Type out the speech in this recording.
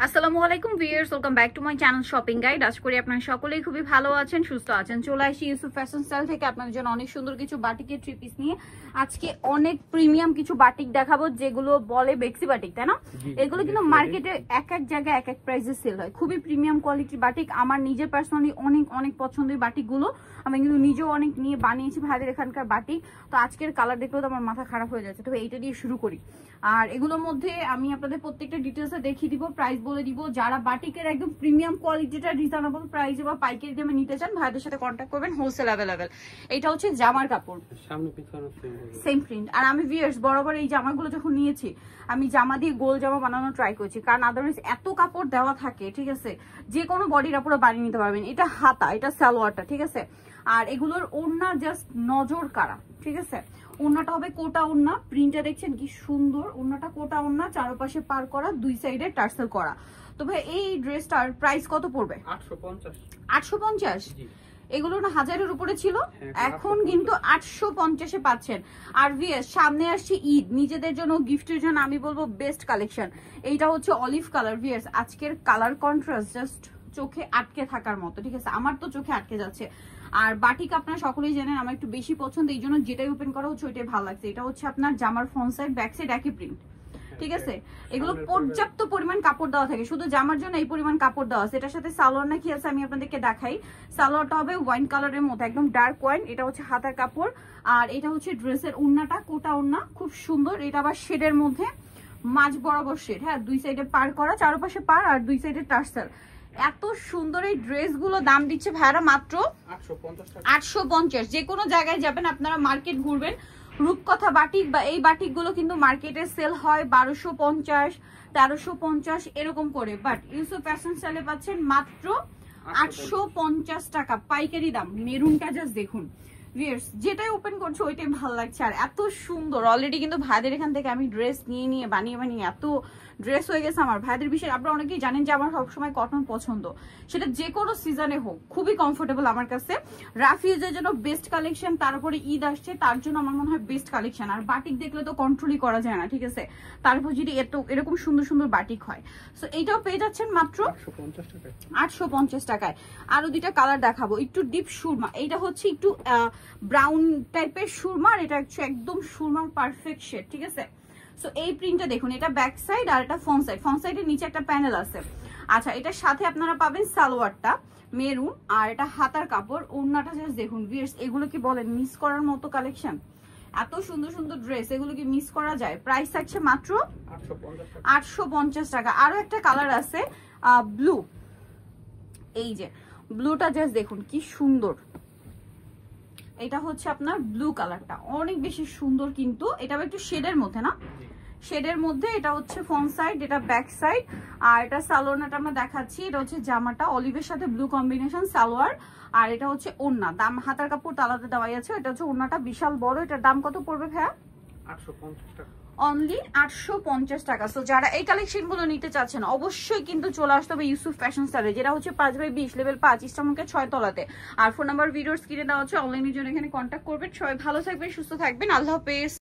আসসালামু আলাইকুম viewers, welcome back to my channel shopping guide. আশা করি আপনারা সকলেই খুবই ভালো আছেন, সুস্থ আছেন। চলে আসি ইউসুফ ফ্যাশন স্টাইল থেকে আপনাদের জন্য অনেক সুন্দর কিছু বাটিকের থ্রি পিস নিয়ে। আজকে অনেক প্রিমিয়াম কিছু বাটিক দেখাবো, যেগুলো বলে বেক্সি বাটিক, তাই না? এগুলো কিন্তু মার্কেটে এক এক জায়গায় এক এক প্রাইসে সেল হয়। খুবই প্রিমিয়াম কোয়ালিটির বাটিক। আমার নিজের পার্সোনালি অনেক অনেক পছন্দের বাটিকগুলো। আমি কিন্তু নিজেও অনেক নিয়ে বানিয়েছি ভাইদের এখানকার বাটিক। তো আজকের কালার দেখলেও তো আমার মাথা খারাপ হয়ে যাচ্ছে। তবে এইটা দিয়ে শুরু করি। আর এগুলোর মধ্যে আমি আপনাদের প্রত্যেকটা ডিটেলসে দেখিয়ে দিব, প্রাইস বলে দিব। যারা বাটিকের একদম প্রিমিয়াম কোয়ালিটিটা রিজনেবল প্রাইসে বা পাইকারি দামে নিতে চান, ভাইদের সাথে কন্ট্যাক্ট করবেন, হোলসেল অ্যাভেলেবেল। এটা হচ্ছে জামার কাপড়, সামনে পিছনে সেম প্রিন্ট। আর আমি ভিউয়ার্স বরাবর এই জামাগুলো যখন নিয়েছি, আমি জামা দিয়ে গোল জামা বানানো ট্রাই করেছি, কারণ আদারওয়াইজ এত কাপড় দেওয়া থাকে, ঠিক আছে, যে কোনো বডির আপুরা বানিয়ে নিতে পারবেন। এটা হাতা, এটা সালোয়ারটা, ঠিক আছে। আর এগুলোর ওড়না জাস্ট নজর কাড়া, ঠিক আছে। ওড়নাটা হবে কোটা ওড়না, প্রিন্টটা দেখছেন কি সুন্দর। ওড়নাটা কোটা ওড়না, চারপাশে পার করা, দুই সাইডে টার্সেল করা। তো ভাই এই ড্রেসটার প্রাইস কত পড়বে? 850। এগুলো না 1000-এর উপরে ছিল, এখন কিন্তু 850-এ পাচ্ছেন। আর ভিএস সামনে আসছে ঈদ, নিজেদের জন্য গিফটের জন্য আমি বলবো বেস্ট কালেকশন। এইটা হচ্ছে অলিভ কালার। ভিএস আজকের কালার কন্ট্রাস্ট জাস্ট চোখে আটকে থাকার মতো, ঠিক আছে। আমার তো চোখে আটকে যাচ্ছে। আর বাটিক আপনারা সকলেই জানেন আমার একটু বেশি পছন্দ, এই জন্য যেটাই ওপেন করা হচ্ছে ওইটাই ভালো লাগছে। এটা হচ্ছে আপনার জামার ফ্রন্ট সাইড, ব্যাক সাইড একই প্রিন্ট, ঠিক আছে। এগুলো পর্যাপ্ত পরিমাণ কাপড় দেওয়া থাকে, শুধু জামার জন্য এই পরিমাণ কাপড় দেওয়া আছে। এটার সাথে সালোয়ার না কি আছে আমি আপনাদেরকে দেখাই। সালোয়ারটা হবে ওয়াইন কালারের মধ্যে, একদম ডার্ক ওয়াইন। এটা হচ্ছে হাতার কাপড়। আর এটা হচ্ছে ড্রেসের ওড়নাটা, কোটা ওড়না, খুব সুন্দর। এটা আবার শেডের মধ্যে, মাঝ বরাবর শেড, হ্যাঁ, দুই সাইডে পার করা, চারপাশে পার, আর দুই সাইডে টার্সেল। এত সুন্দর এই ড্রেসগুলো দাম দিচ্ছে ভাইরা মাত্র 850। যে কোনো জায়গায় যাবেন আপনারা, মার্কেট ঘুরবেন, রূপকথা বাটিক বা এই বাটিক গুলো কিন্তু মার্কেটে সেল হয় 1250, 1350 এরকম করে। বাট ইউসুফ ফ্যাশন স্টাইলে পাচ্ছেন মাত্র 850 টাকা পাইকারি দাম। মেরুনটা জাস্ট দেখুন ভিউয়ার্স, যেটাই ওপেন করছে ওইটাই ভালো লাগছে। আর এত সুন্দর, অলরেডি কিন্তু ভাইদের এখান থেকে আমি ড্রেস নিয়ে বানিয়ে এত ড্রেস হয়ে গেছে আমার ভাইদের। বিশেষ আপনারা অনেকেই জানেন যে আমার সবসময় কটন পছন্দ, সেটা যে কোনো সিজনে হোক, খুবই কমফোর্টেবল আমার কাছে। রাফিউজের জন্য বেস্ট কালেকশন, তারপরে ঈদ আসছে, তার জন্য আমার মনে হয় বেস্ট কালেকশন। আর বাটিক দেখলে তো কন্ট্রোলই করা যায় না, ঠিক আছে। তারপর যদি এরকম সুন্দর সুন্দর বাটিক হয়, সো এইটাও পেয়ে যাচ্ছেন মাত্র 850 টাকায়। আরো দুইটা কালার দেখাবো, একটু ডিপ সুরমা, এইটা হচ্ছে একটু ব্রাউন টাইপের সুরমা, আর এটা একদম সুরমার পারফেক্ট শেড, ঠিক আছে। সো এই প্রিন্টটা দেখুন, এটা ব্যাক সাইড আর এটা ফ্রন্ট সাইড। ফ্রন্ট সাইডের নিচে একটা প্যানেল আছে। আচ্ছা, এটার সাথে আপনারা পাবেন সালোয়ারটা মেরুন, আর এটা হাতার কাপড়। ওড়নাটা জাস্ট দেখুন ভিউয়ার্স, এগুলো কি বলেন মিস করার মতো কালেকশন। এত সুন্দর সুন্দর ড্রেস, এগুলো কি মিস করা যায়? প্রাইস থাকছে মাত্র 850 টাকা। আরো একটা কালার আছে ব্লু, এই যে ব্লুটা জাস্ট দেখুন কি সুন্দর। এটা হচ্ছে আপনার ব্লু কালারটা, অনেক বেশি সুন্দর। কিন্তু এটা একটু শেডের মধ্যে, না শেডের মধ্যে। এটা হচ্ছে ফ্রন্ট সাইড, এটা ব্যাক সাইড। আর এটা সালোয়ারটা আমরা দেখাচ্ছি। এটা হচ্ছে জামাটা অলিভের সাথে ব্লু কম্বিনেশন সালোয়ার। আর এটা হচ্ছে ওড়না, দাম হাতার কাপড় তালাতে দেওয়াই আছে। এটা হচ্ছে ওড়নাটা বিশাল বড়। এটার দাম কত পড়বে ভাইয়া? 850 টাকা, অনলি 850 টাকা। সো যারা এই কালেকশন গুলো নিতে চাচ্ছেন অবশ্যই কিন্তু চলে আসতে হবে ইউসুফ ফ্যাশন স্টাইলে, যেটা হচ্ছে 5/20 লেভেল 5 ইস্টামকে 6 তলাতে। আর ফোন নাম্বার ভিডিওর স্ক্রিনে দেওয়া হচ্ছে, অনলাইনের জন্য এখানে কন্ট্যাক্ট করবেন। সবাই ভালো থাকবেন, সুস্থ থাকবেন, আল্লাহ হাফেজ।